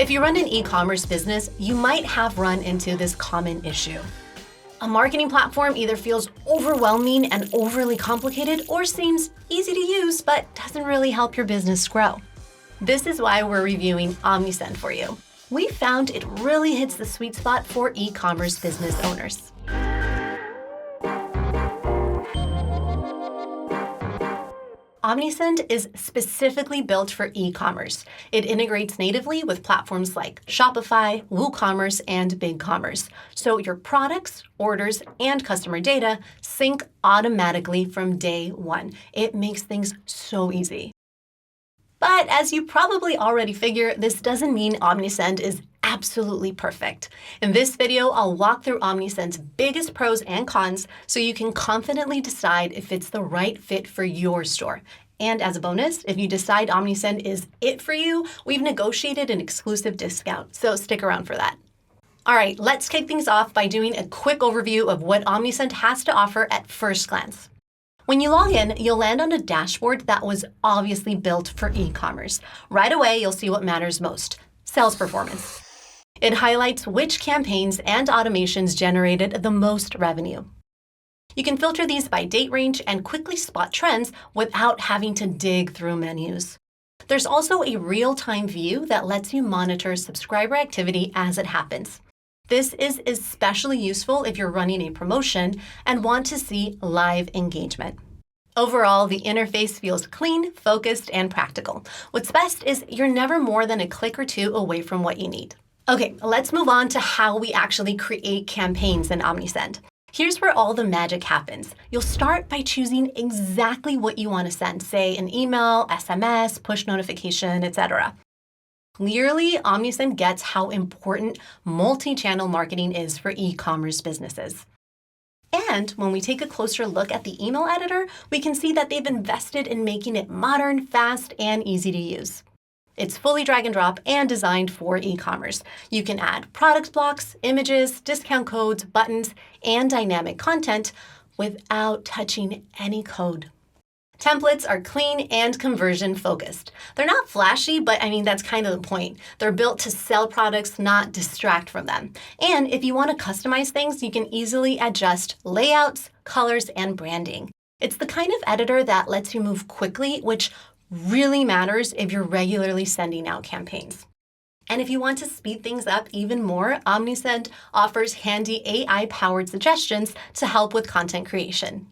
If you run an e-commerce business, you might have run into this common issue. A marketing platform either feels overwhelming and overly complicated or seems easy to use but doesn't really help your business grow. This is why we're reviewing Omnisend for you. We found it really hits the sweet spot for e-commerce business owners. Omnisend is specifically built for e-commerce. It integrates natively with platforms like Shopify, WooCommerce, and BigCommerce. So your products, orders, and customer data sync automatically from day one. It makes things so easy. But as you probably already figure, this doesn't mean Omnisend is absolutely perfect. In this video, I'll walk through Omnisend's biggest pros and cons so you can confidently decide if it's the right fit for your store. And as a bonus, if you decide Omnisend is it for you, we've negotiated an exclusive discount, so stick around for that. All right, let's kick things off by doing a quick overview of what Omnisend has to offer at first glance. When you log in, you'll land on a dashboard that was obviously built for e-commerce. Right away, you'll see what matters most: sales performance. It highlights which campaigns and automations generated the most revenue. You can filter these by date range and quickly spot trends without having to dig through menus. There's also a real-time view that lets you monitor subscriber activity as it happens. This is especially useful if you're running a promotion and want to see live engagement. Overall, the interface feels clean, focused, and practical. What's best is you're never more than a click or two away from what you need. Okay, let's move on to how we actually create campaigns in Omnisend. Here's where all the magic happens. You'll start by choosing exactly what you want to send, say an email, SMS, push notification, etc. Clearly, Omnisend gets how important multi-channel marketing is for e-commerce businesses. And when we take a closer look at the email editor, we can see that they've invested in making it modern, fast, and easy to use. It's fully drag and drop and designed for e-commerce. You can add product blocks, images, discount codes, buttons, and dynamic content without touching any code. Templates are clean and conversion focused. They're not flashy, but that's kind of the point. They're built to sell products, not distract from them. And if you want to customize things, you can easily adjust layouts, colors, and branding. It's the kind of editor that lets you move quickly, which really matters if you're regularly sending out campaigns. And if you want to speed things up even more, Omnisend offers handy AI-powered suggestions to help with content creation.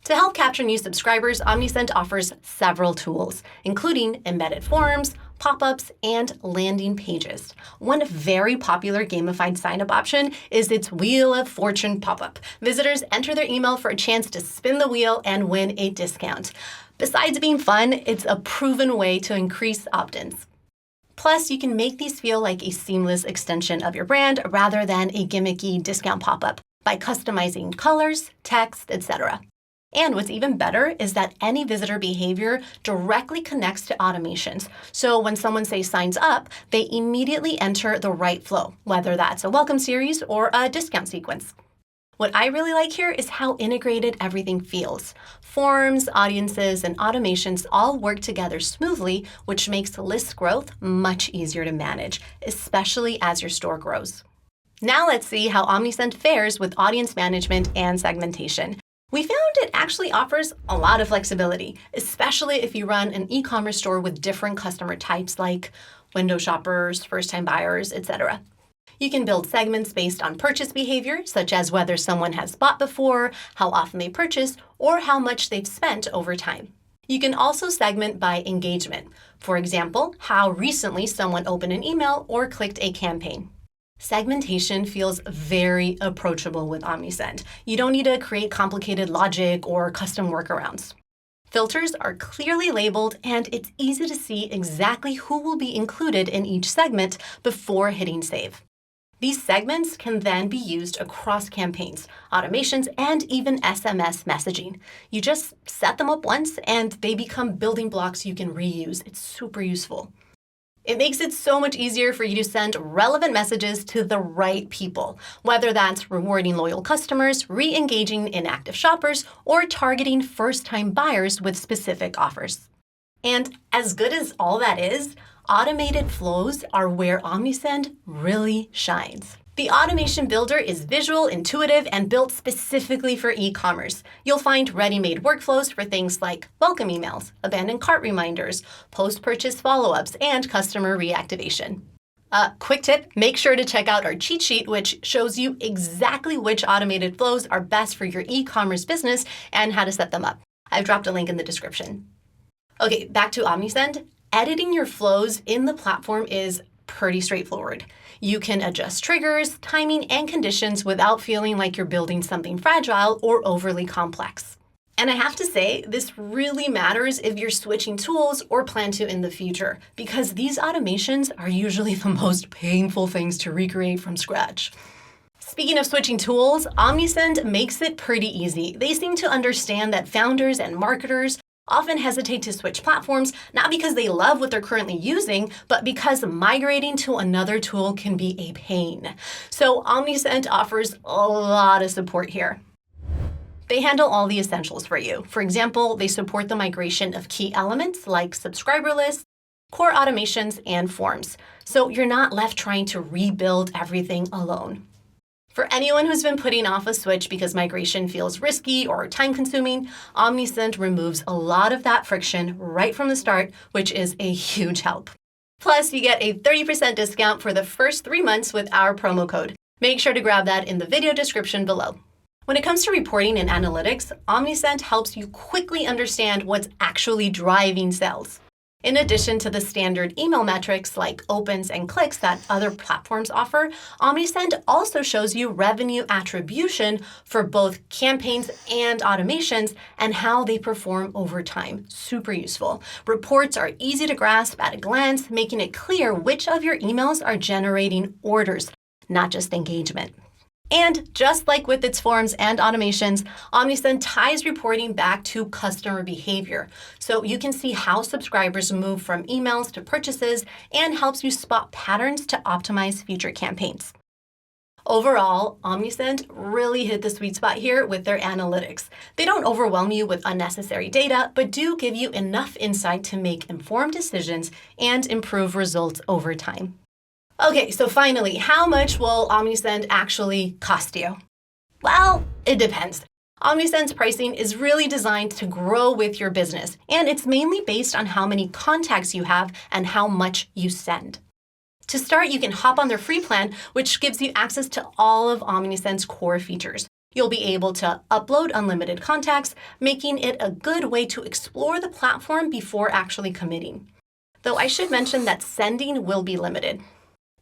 To help capture new subscribers, Omnisend offers several tools, including embedded forms, pop-ups, and landing pages. One very popular gamified sign-up option is its Wheel of Fortune pop-up. Visitors enter their email for a chance to spin the wheel and win a discount. Besides being fun, it's a proven way to increase opt-ins. Plus, you can make these feel like a seamless extension of your brand rather than a gimmicky discount pop-up by customizing colors, text, etc. And what's even better is that any visitor behavior directly connects to automations. So when someone, say, signs up, they immediately enter the right flow, whether that's a welcome series or a discount sequence. What I really like here is how integrated everything feels. Forms, audiences, and automations all work together smoothly, which makes list growth much easier to manage, especially as your store grows. Now let's see how Omnisend fares with audience management and segmentation. We found it actually offers a lot of flexibility, especially if you run an e-commerce store with different customer types like window shoppers, first-time buyers, etc. You can build segments based on purchase behavior, such as whether someone has bought before, how often they purchase, or how much they've spent over time. You can also segment by engagement. For example, how recently someone opened an email or clicked a campaign. Segmentation feels very approachable with Omnisend. You don't need to create complicated logic or custom workarounds. Filters are clearly labeled, and it's easy to see exactly who will be included in each segment before hitting save. These segments can then be used across campaigns, automations, and even SMS messaging. You just set them up once, and they become building blocks you can reuse. It's super useful. It makes it so much easier for you to send relevant messages to the right people, whether that's rewarding loyal customers, re-engaging inactive shoppers, or targeting first-time buyers with specific offers. And as good as all that is, automated flows are where Omnisend really shines. The automation builder is visual, intuitive, and built specifically for e-commerce. You'll find ready-made workflows for things like welcome emails, abandoned cart reminders, post-purchase follow-ups, and customer reactivation. Quick tip, make sure to check out our cheat sheet, which shows you exactly which automated flows are best for your e-commerce business and how to set them up. I've dropped a link in the description. Okay, back to Omnisend. Editing your flows in the platform is pretty straightforward. You can adjust triggers, timing, and conditions without feeling like you're building something fragile or overly complex. And I have to say, this really matters if you're switching tools or plan to in the future, because these automations are usually the most painful things to recreate from scratch. Speaking of switching tools, Omnisend makes it pretty easy. They seem to understand that founders and marketers often hesitate to switch platforms, not because they love what they're currently using, but because migrating to another tool can be a pain. So Omnisend offers a lot of support here. They handle all the essentials for you. For example, they support the migration of key elements like subscriber lists, core automations, and forms. So you're not left trying to rebuild everything alone. For anyone who's been putting off a switch because migration feels risky or time-consuming, Omnisend removes a lot of that friction right from the start, which is a huge help. Plus, you get a 30% discount for the first 3 months with our promo code. Make sure to grab that in the video description below. When it comes to reporting and analytics, Omnisend helps you quickly understand what's actually driving sales. In addition to the standard email metrics like opens and clicks that other platforms offer, Omnisend also shows you revenue attribution for both campaigns and automations and how they perform over time. Super useful. Reports are easy to grasp at a glance, making it clear which of your emails are generating orders, not just engagement. And just like with its forms and automations, Omnisend ties reporting back to customer behavior. So you can see how subscribers move from emails to purchases and helps you spot patterns to optimize future campaigns. Overall, Omnisend really hit the sweet spot here with their analytics. They don't overwhelm you with unnecessary data, but do give you enough insight to make informed decisions and improve results over time. Okay, so finally, how much will Omnisend actually cost you? Well, it depends. Omnisend's pricing is really designed to grow with your business, and it's mainly based on how many contacts you have and how much you send. To start, you can hop on their free plan, which gives you access to all of Omnisend's core features. You'll be able to upload unlimited contacts, making it a good way to explore the platform before actually committing. Though I should mention that sending will be limited.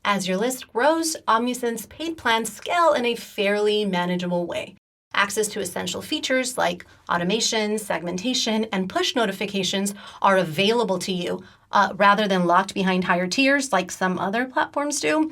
As your list grows, Omnisend's paid plans scale in a fairly manageable way. Access to essential features like automation, segmentation, and push notifications are available to you rather than locked behind higher tiers like some other platforms do.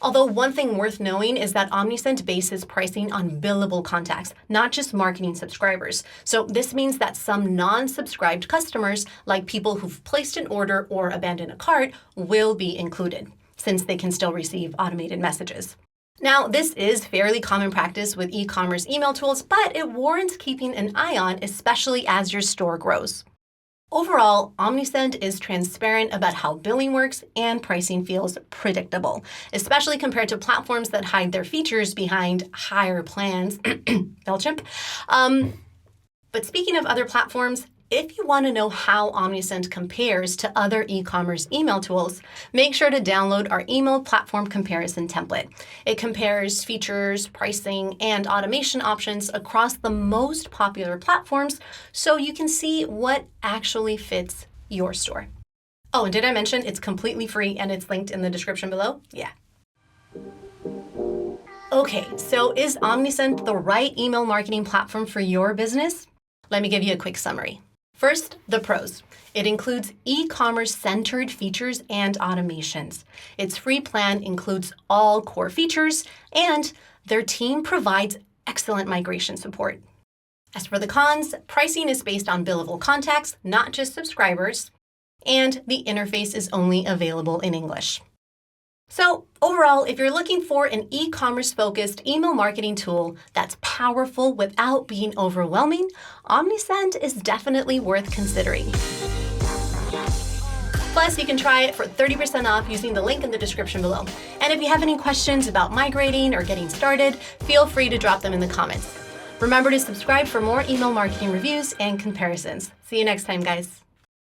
Although one thing worth knowing is that Omnisend bases pricing on billable contacts, not just marketing subscribers. So this means that some non-subscribed customers, like people who've placed an order or abandoned a cart, will be included, since they can still receive automated messages. Now, this is fairly common practice with e-commerce email tools, but it warrants keeping an eye on, especially as your store grows. Overall, Omnisend is transparent about how billing works and pricing feels predictable, especially compared to platforms that hide their features behind higher plans, MailChimp. But speaking of other platforms, if you want to know how Omnisend compares to other e-commerce email tools, make sure to download our email platform comparison template. It compares features, pricing, and automation options across the most popular platforms so you can see what actually fits your store. Oh, and did I mention it's completely free and it's linked in the description below? Yeah. Okay, so is Omnisend the right email marketing platform for your business? Let me give you a quick summary. First, the pros. It includes e-commerce-centered features and automations. Its free plan includes all core features, and their team provides excellent migration support. As for the cons, pricing is based on billable contacts, not just subscribers, and the interface is only available in English. So overall, if you're looking for an e-commerce-focused email marketing tool that's powerful without being overwhelming, Omnisend is definitely worth considering. Plus, you can try it for 30% off using the link in the description below. And if you have any questions about migrating or getting started, feel free to drop them in the comments. Remember to subscribe for more email marketing reviews and comparisons. See you next time, guys.